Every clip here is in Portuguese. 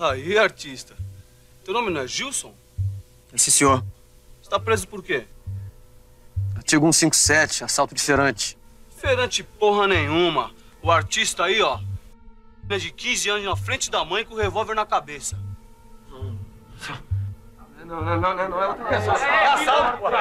Aí, artista. Teu nome não é Gilson? Sim, senhor. Você tá preso por quê? Artigo 157, assalto de feirante. Feirante porra nenhuma. O artista aí, ó, é de 15 anos na frente da mãe com o revólver na cabeça. Não é outra pessoa. É assalto, porra.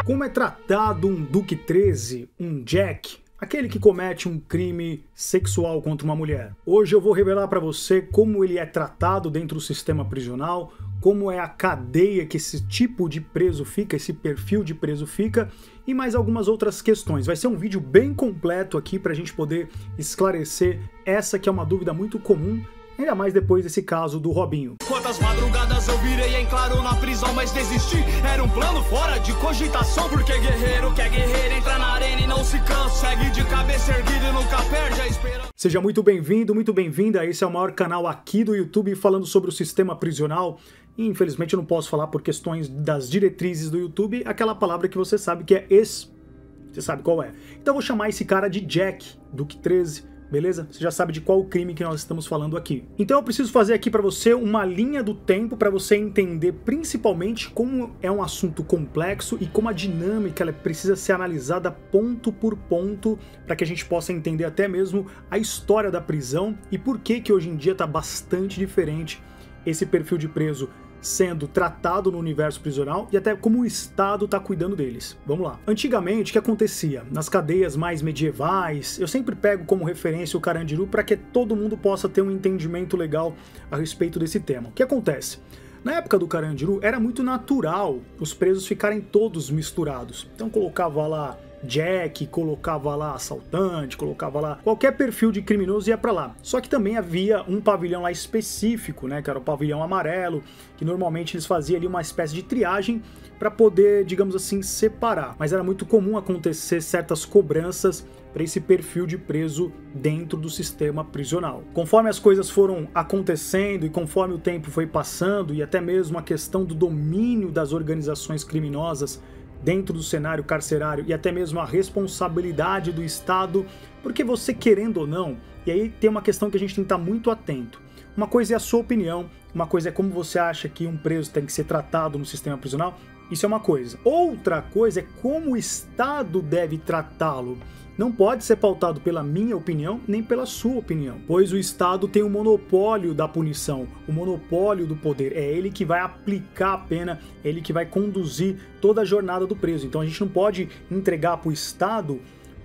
Como é tratado um Duque 13, um Jack, aquele que comete um crime sexual contra uma mulher? Hoje eu vou revelar pra você como ele é tratado dentro do sistema prisional, como é a cadeia que esse tipo de preso fica, esse perfil de preso fica, e mais algumas outras questões. Vai ser um vídeo bem completo aqui pra gente poder esclarecer essa que é uma dúvida muito comum, ainda mais depois desse caso do Robinho. Quantas madrugadas eu virei em claro na prisão, mas desisti. Era um plano fora de cogitação, porque guerreiro quer guerreiro, entra na arena e não se cansa. Segue de cabeça erguida e nunca perde a esperança. Seja muito bem-vindo, muito bem-vinda. Esse é o maior canal aqui do YouTube falando sobre o sistema prisional. E, infelizmente eu não posso falar por questões das diretrizes do YouTube aquela palavra que você sabe que é Você sabe qual é. Então eu vou chamar esse cara de Jack, Duque 13. Beleza? Você já sabe de qual crime que nós estamos falando aqui. Então eu preciso fazer aqui para você uma linha do tempo para você entender principalmente como é um assunto complexo e como a dinâmica ela precisa ser analisada ponto por ponto para que a gente possa entender até mesmo a história da prisão e por que hoje em dia está bastante diferente esse perfil de preso sendo tratado no universo prisional e até como o Estado está cuidando deles. Vamos lá. Antigamente, o que acontecia? Nas cadeias mais medievais, eu sempre pego como referência o Carandiru para que todo mundo possa ter um entendimento legal a respeito desse tema. O que acontece? Na época do Carandiru, era muito natural os presos ficarem todos misturados. Então colocava lá Jack, colocava lá assaltante, colocava lá qualquer perfil de criminoso ia pra lá. Só que também havia um pavilhão lá específico, né, que era o pavilhão amarelo, que normalmente eles faziam ali uma espécie de triagem para poder, digamos assim, separar. Mas era muito comum acontecer certas cobranças para esse perfil de preso dentro do sistema prisional. Conforme as coisas foram acontecendo e conforme o tempo foi passando e até mesmo a questão do domínio das organizações criminosas dentro do cenário carcerário e até mesmo a responsabilidade do Estado, porque você querendo ou não, e aí tem uma questão que a gente tem que estar muito atento. Uma coisa é a sua opinião, uma coisa é como você acha que um preso tem que ser tratado no sistema prisional, isso é uma coisa. Outra coisa é como o Estado deve tratá-lo. Não pode ser pautado pela minha opinião, nem pela sua opinião, pois o Estado tem o monopólio da punição, o monopólio do poder. É ele que vai aplicar a pena, é ele que vai conduzir toda a jornada do preso. Então a gente não pode entregar para o Estado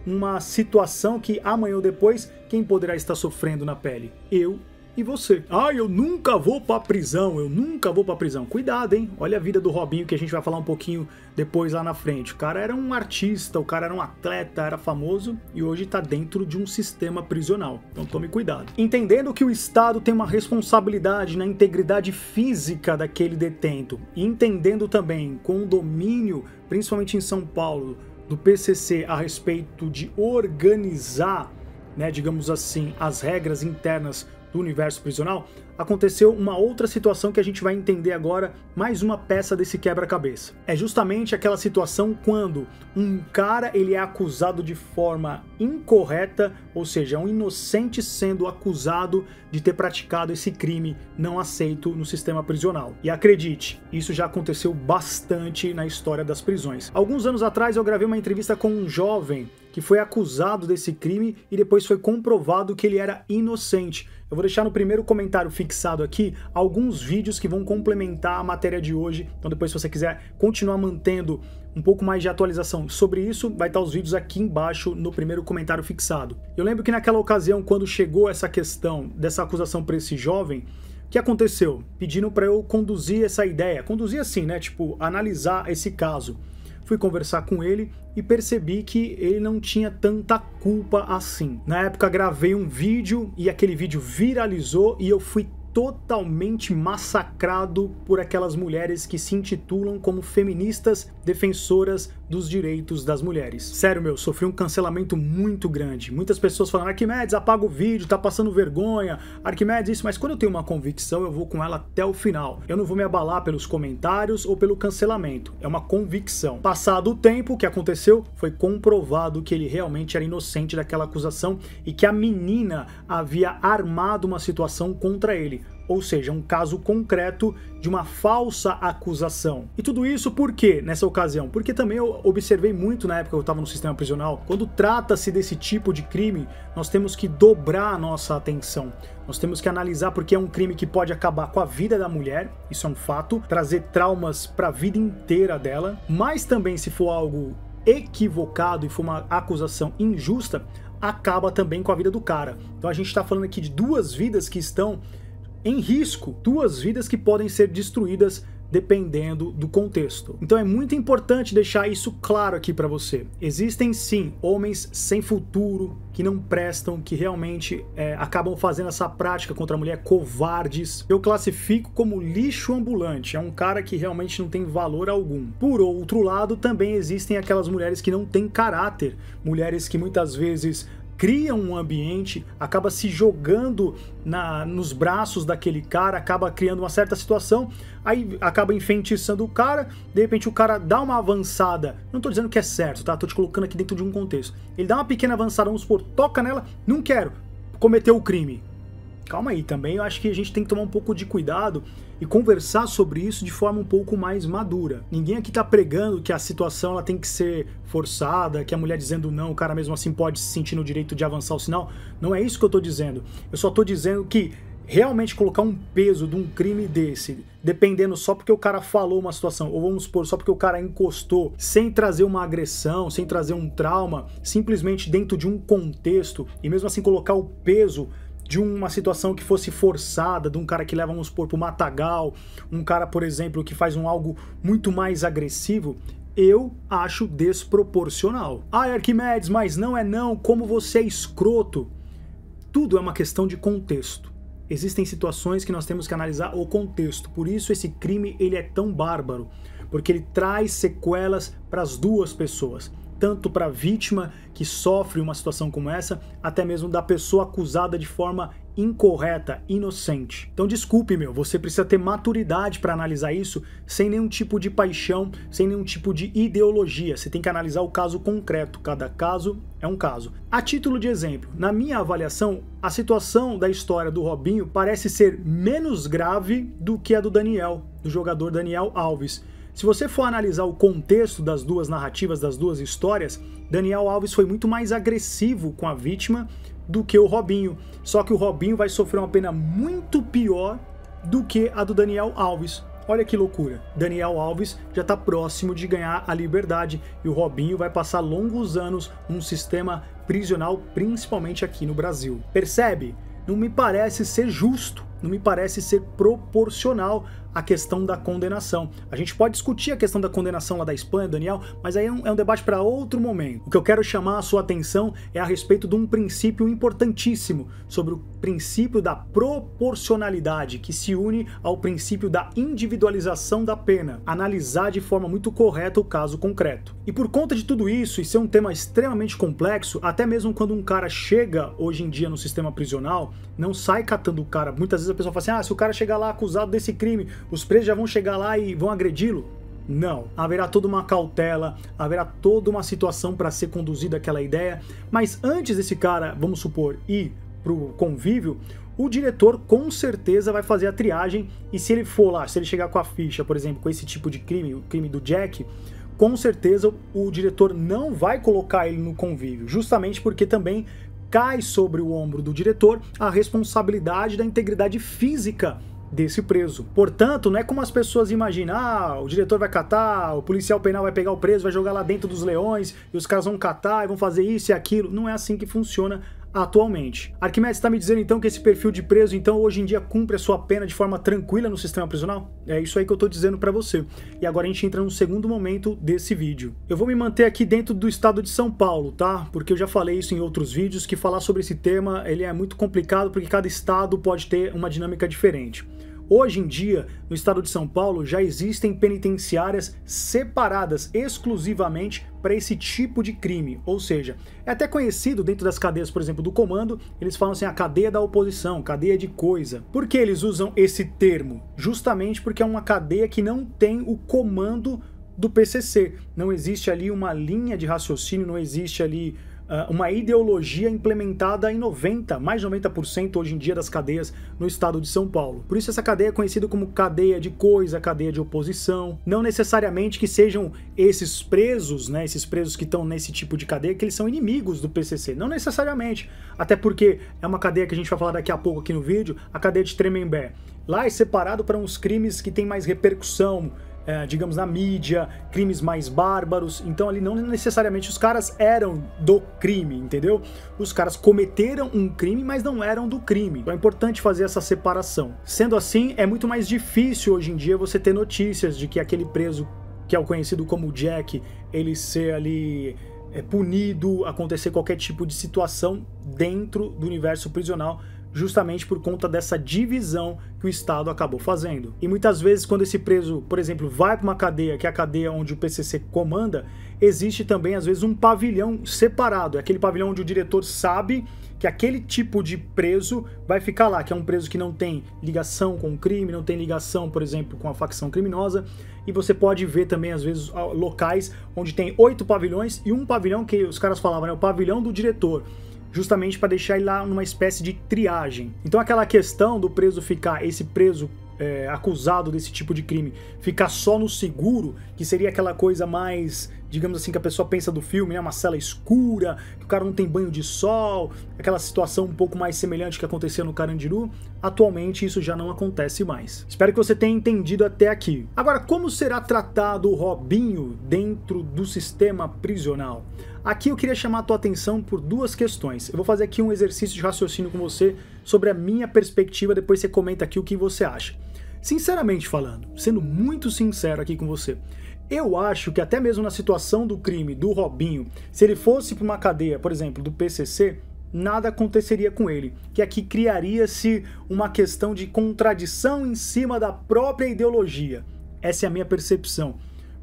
uma situação que amanhã ou depois, quem poderá estar sofrendo na pele? Eu e você. Ah, eu nunca vou pra prisão, eu nunca vou pra prisão. Cuidado, hein? Olha a vida do Robinho, que a gente vai falar um pouquinho depois lá na frente. O cara era um artista, o cara era um atleta, era famoso e hoje tá dentro de um sistema prisional. Então tome cuidado. Entendendo que o Estado tem uma responsabilidade na integridade física daquele detento e entendendo também com o domínio, principalmente em São Paulo, do PCC a respeito de organizar, né, digamos assim, as regras internas do universo prisional, aconteceu uma outra situação que a gente vai entender agora, mais uma peça desse quebra-cabeça. É justamente aquela situação quando um cara ele é acusado de forma incorreta, ou seja, um inocente sendo acusado de ter praticado esse crime não aceito no sistema prisional. E acredite, isso já aconteceu bastante na história das prisões. Alguns anos atrás eu gravei uma entrevista com um jovem que foi acusado desse crime e depois foi comprovado que ele era inocente. Eu vou deixar no primeiro comentário fixado aqui alguns vídeos que vão complementar a matéria de hoje. Então depois, se você quiser continuar mantendo um pouco mais de atualização sobre isso, vai estar os vídeos aqui embaixo no primeiro comentário fixado. Eu lembro que naquela ocasião, quando chegou essa questão dessa acusação para esse jovem, o que aconteceu? Pediram para eu conduzir essa ideia. Conduzir assim, né? Tipo, analisar esse caso. Fui conversar com ele e percebi que ele não tinha tanta culpa assim. Na época gravei um vídeo e aquele vídeo viralizou e eu fui totalmente massacrado por aquelas mulheres que se intitulam como feministas defensoras dos direitos das mulheres. Sério, meu, sofri um cancelamento muito grande. Muitas pessoas falando, Arquimedes, apaga o vídeo, tá passando vergonha, Arquimedes isso, mas quando eu tenho uma convicção, eu vou com ela até o final. Eu não vou me abalar pelos comentários ou pelo cancelamento, é uma convicção. Passado o tempo, o que aconteceu foi comprovado que ele realmente era inocente daquela acusação e que a menina havia armado uma situação contra ele. Ou seja, um caso concreto de uma falsa acusação. E tudo isso por quê nessa ocasião? Porque também eu observei muito na época que eu estava no sistema prisional, quando trata-se desse tipo de crime, nós temos que dobrar a nossa atenção. Nós temos que analisar porque é um crime que pode acabar com a vida da mulher, isso é um fato, trazer traumas para a vida inteira dela, mas também se for algo equivocado e for uma acusação injusta, acaba também com a vida do cara. Então a gente está falando aqui de duas vidas que estão em risco, duas vidas que podem ser destruídas dependendo do contexto. Então é muito importante deixar isso claro aqui para você. Existem sim homens sem futuro, que não prestam, que realmente acabam fazendo essa prática contra a mulher, covardes. Eu classifico como lixo ambulante, é um cara que realmente não tem valor algum. Por outro lado, também existem aquelas mulheres que não têm caráter, mulheres que muitas vezes criam um ambiente, acaba se jogando nos braços daquele cara, acaba criando uma certa situação, aí acaba enfeitiçando o cara, de repente o cara dá uma avançada, não tô dizendo que é certo, tá? Tô te colocando aqui dentro de um contexto. Ele dá uma pequena avançada, vamos supor, toca nela, não quero, cometeu o crime. Calma aí, também eu acho que a gente tem que tomar um pouco de cuidado e conversar sobre isso de forma um pouco mais madura. Ninguém aqui tá pregando que a situação ela tem que ser forçada, que a mulher dizendo não, o cara mesmo assim pode se sentir no direito de avançar o sinal. Não é isso que eu tô dizendo. Eu só tô dizendo que realmente colocar um peso de um crime desse, dependendo só porque o cara falou uma situação, ou vamos supor, só porque o cara encostou, sem trazer uma agressão, sem trazer um trauma, simplesmente dentro de um contexto, e mesmo assim colocar o peso de uma situação que fosse forçada, de um cara que leva, vamos supor, pro matagal, um cara, por exemplo, que faz algo muito mais agressivo, eu acho desproporcional. Ah, Arquimedes, mas não é não, como você é escroto. Tudo é uma questão de contexto. Existem situações que nós temos que analisar o contexto, por isso esse crime ele é tão bárbaro, porque ele traz sequelas para as duas pessoas. Tanto para a vítima que sofre uma situação como essa, até mesmo da pessoa acusada de forma incorreta, inocente. Então desculpe, você precisa ter maturidade para analisar isso sem nenhum tipo de paixão, sem nenhum tipo de ideologia. Você tem que analisar o caso concreto, cada caso é um caso. A título de exemplo, na minha avaliação, a situação da história do Robinho parece ser menos grave do que a do Daniel, do jogador Daniel Alves. Se você for analisar o contexto das duas narrativas, das duas histórias, Daniel Alves foi muito mais agressivo com a vítima do que o Robinho. Só que o Robinho vai sofrer uma pena muito pior do que a do Daniel Alves. Olha que loucura. Daniel Alves já está próximo de ganhar a liberdade e o Robinho vai passar longos anos num sistema prisional, principalmente aqui no Brasil. Percebe? Não me parece ser justo, não me parece ser proporcional a questão da condenação. A gente pode discutir a questão da condenação lá da Espanha, Daniel, mas aí é um debate para outro momento. O que eu quero chamar a sua atenção é a respeito de um princípio importantíssimo, sobre o princípio da proporcionalidade, que se une ao princípio da individualização da pena, analisar de forma muito correta o caso concreto. E por conta de tudo isso, e ser um tema extremamente complexo, até mesmo quando um cara chega hoje em dia no sistema prisional, não sai catando o cara. Muitas vezes a pessoa fala assim, se o cara chegar lá acusado desse crime, os presos já vão chegar lá e vão agredi-lo? Não. Haverá toda uma cautela, haverá toda uma situação para ser conduzida aquela ideia, mas antes desse cara, vamos supor, ir pro convívio, o diretor com certeza vai fazer a triagem e se ele for lá, se ele chegar com a ficha, por exemplo, com esse tipo de crime, o crime do Jack, com certeza o diretor não vai colocar ele no convívio, justamente porque também cai sobre o ombro do diretor a responsabilidade da integridade física desse preso. Portanto, não é como as pessoas imaginam, o diretor vai catar, o policial penal vai pegar o preso, vai jogar lá dentro dos leões e os caras vão catar e vão fazer isso e aquilo. Não é assim que funciona atualmente. Arquimedes está me dizendo então que esse perfil de preso então hoje em dia cumpre a sua pena de forma tranquila no sistema prisional? É isso aí que eu tô dizendo para você. E agora a gente entra no segundo momento desse vídeo. Eu vou me manter aqui dentro do estado de São Paulo, tá? Porque eu já falei isso em outros vídeos, que falar sobre esse tema ele é muito complicado porque cada estado pode ter uma dinâmica diferente. Hoje em dia, no estado de São Paulo, já existem penitenciárias separadas exclusivamente para esse tipo de crime. Ou seja, é até conhecido dentro das cadeias, por exemplo, do comando, eles falam assim, a cadeia da oposição, cadeia de coisa. Por que eles usam esse termo? Justamente porque é uma cadeia que não tem o comando do PCC. Não existe ali uma linha de raciocínio, não existe ali uma ideologia implementada em mais de 90% hoje em dia das cadeias no estado de São Paulo. Por isso essa cadeia é conhecida como cadeia de coisa, cadeia de oposição. Não necessariamente que sejam esses presos, né, esses presos que estão nesse tipo de cadeia, que eles são inimigos do PCC. Não necessariamente. Até porque é uma cadeia que a gente vai falar daqui a pouco aqui no vídeo, a cadeia de Tremembé. Lá é separado para uns crimes que têm mais repercussão, digamos, na mídia, crimes mais bárbaros. Então ali não necessariamente os caras eram do crime, entendeu? Os caras cometeram um crime, mas não eram do crime. Então é importante fazer essa separação. Sendo assim, é muito mais difícil hoje em dia você ter notícias de que aquele preso, que é o conhecido como Jack, ele ser ali punido, acontecer qualquer tipo de situação dentro do universo prisional, justamente por conta dessa divisão que o Estado acabou fazendo. E muitas vezes quando esse preso, por exemplo, vai para uma cadeia, que é a cadeia onde o PCC comanda, existe também às vezes um pavilhão separado, é aquele pavilhão onde o diretor sabe que aquele tipo de preso vai ficar lá, que é um preso que não tem ligação com o crime, não tem ligação, por exemplo, com a facção criminosa, e você pode ver também, às vezes, locais onde tem 8 pavilhões e um pavilhão que os caras falavam, né, o pavilhão do diretor, justamente para deixar ele lá numa espécie de triagem. Então aquela questão do preso ficar, esse preso acusado desse tipo de crime, ficar só no seguro, que seria aquela coisa mais, digamos assim, que a pessoa pensa do filme, né? Uma cela escura, que o cara não tem banho de sol, aquela situação um pouco mais semelhante que aconteceu no Carandiru. Atualmente isso já não acontece mais. Espero que você tenha entendido até aqui. Agora, como será tratado o Robinho dentro do sistema prisional? Aqui eu queria chamar a tua atenção por duas questões. Eu vou fazer aqui um exercício de raciocínio com você sobre a minha perspectiva, depois você comenta aqui o que você acha. Sinceramente falando, sendo muito sincero aqui com você, eu acho que até mesmo na situação do crime do Robinho, se ele fosse para uma cadeia, por exemplo, do PCC, nada aconteceria com ele, que aqui criaria-se uma questão de contradição em cima da própria ideologia. Essa é a minha percepção.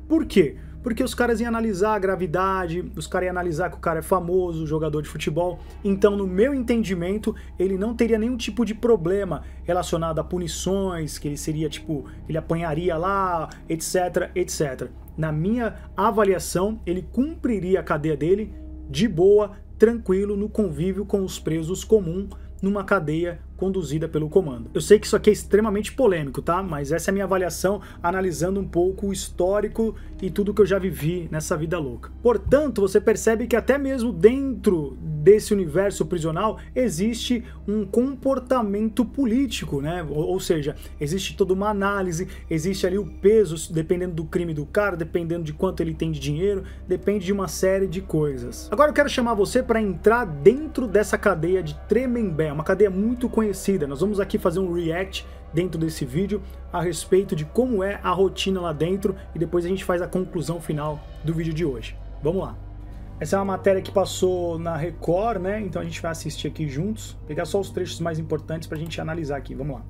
Por quê? Porque os caras iam analisar a gravidade, os caras iam analisar que o cara é famoso, jogador de futebol, então no meu entendimento ele não teria nenhum tipo de problema relacionado a punições, que ele seria tipo, ele apanharia lá, etc, etc. Na minha avaliação, ele cumpriria a cadeia dele de boa, tranquilo, no convívio com os presos comuns, numa cadeia conduzida pelo comando. Eu sei que isso aqui é extremamente polêmico, tá? Mas essa é a minha avaliação, analisando um pouco o histórico e tudo que eu já vivi nessa vida louca. Portanto, você percebe que até mesmo dentro desse universo prisional existe um comportamento político, né? Ou seja, existe toda uma análise, existe ali o peso, dependendo do crime do cara, dependendo de quanto ele tem de dinheiro, depende de uma série de coisas. Agora eu quero chamar você para entrar dentro dessa cadeia de Tremembé, uma cadeia muito conhecida. Nós vamos aqui fazer um react dentro desse vídeo a respeito de como é a rotina lá dentro e depois a gente faz a conclusão final do vídeo de hoje. Vamos lá. Essa é uma matéria que passou na Record, né? Então a gente vai assistir aqui juntos, pegar só os trechos mais importantes pra gente analisar aqui. Vamos lá.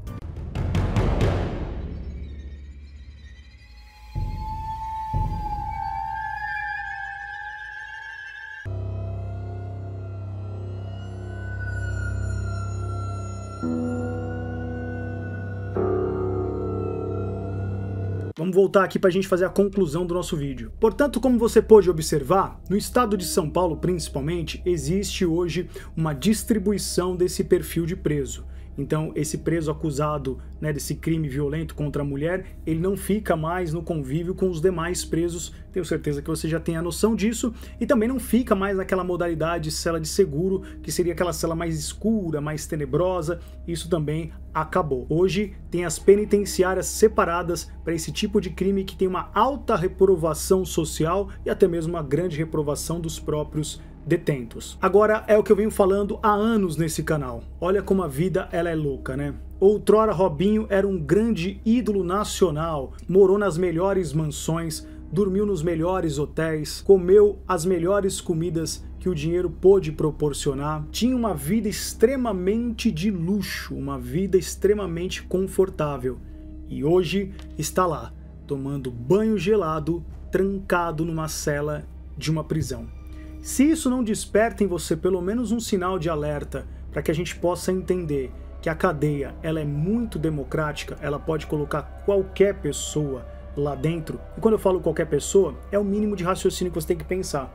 Vamos voltar aqui para a gente fazer a conclusão do nosso vídeo. Portanto, como você pôde observar, no estado de São Paulo principalmente, existe hoje uma distribuição desse perfil de preso. Então, esse preso acusado, né, desse crime violento contra a mulher, ele não fica mais no convívio com os demais presos, tenho certeza que você já tem a noção disso, e também não fica mais naquela modalidade de cela de seguro, que seria aquela cela mais escura, mais tenebrosa, isso também acabou. Hoje tem as penitenciárias separadas para esse tipo de crime que tem uma alta reprovação social e até mesmo uma grande reprovação dos próprios detentos. Agora é o que eu venho falando há anos nesse canal. Olha como a vida ela é louca, né? Outrora Robinho era um grande ídolo nacional, morou nas melhores mansões dormiu nos melhores hotéis, comeu as melhores comidas que o dinheiro pôde proporcionar, tinha uma vida extremamente de luxo, uma vida extremamente confortável. E hoje está lá, tomando banho gelado, trancado numa cela de uma prisão. Se isso não desperta em você pelo menos um sinal de alerta para que a gente possa entender que a cadeia ela é muito democrática, ela pode colocar qualquer pessoa lá dentro, e quando eu falo qualquer pessoa, é o mínimo de raciocínio que você tem que pensar.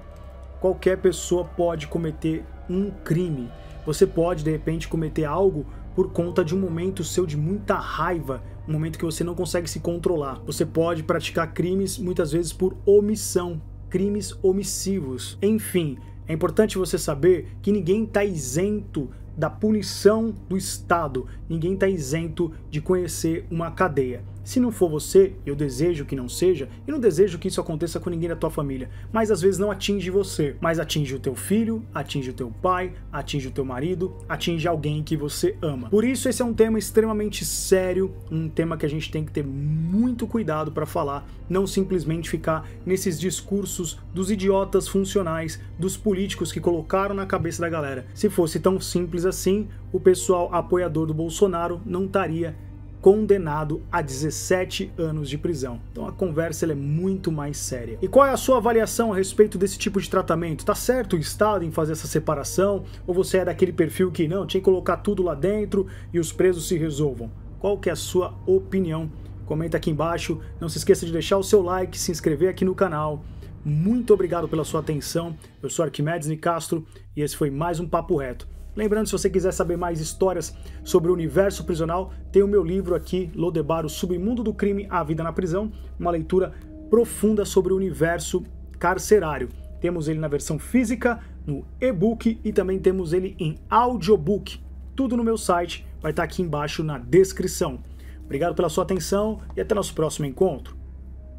Qualquer pessoa pode cometer um crime. Você pode, de repente, cometer algo por conta de um momento seu de muita raiva, um momento que você não consegue se controlar. Você pode praticar crimes, muitas vezes, por omissão, crimes omissivos. Enfim, é importante você saber que ninguém está isento da punição do Estado, ninguém está isento de conhecer uma cadeia. Se não for você, eu desejo que não seja, e não desejo que isso aconteça com ninguém da tua família, mas às vezes não atinge você, mas atinge o teu filho, atinge o teu pai, atinge o teu marido, atinge alguém que você ama. Por isso esse é um tema extremamente sério, um tema que a gente tem que ter muito cuidado para falar, não simplesmente ficar nesses discursos dos idiotas funcionais, dos políticos que colocaram na cabeça da galera. Se fosse tão simples assim, o pessoal apoiador do Bolsonaro não estaria condenado a 17 anos de prisão. Então a conversa ela é muito mais séria. E qual é a sua avaliação a respeito desse tipo de tratamento? Tá certo o Estado em fazer essa separação? Ou você é daquele perfil que não, tinha que colocar tudo lá dentro e os presos se resolvam? Qual que é a sua opinião? Comenta aqui embaixo. Não se esqueça de deixar o seu like, se inscrever aqui no canal. Muito obrigado pela sua atenção. Eu sou Arquimedes Nicastro e esse foi mais um Papo Reto. Lembrando, se você quiser saber mais histórias sobre o universo prisional, tem o meu livro aqui, Lodebar, o Submundo do Crime, A Vida na Prisão, uma leitura profunda sobre o universo carcerário. Temos ele na versão física, no e-book e também temos ele em audiobook. Tudo no meu site, vai estar aqui embaixo na descrição. Obrigado pela sua atenção e até nosso próximo encontro.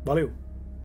Valeu!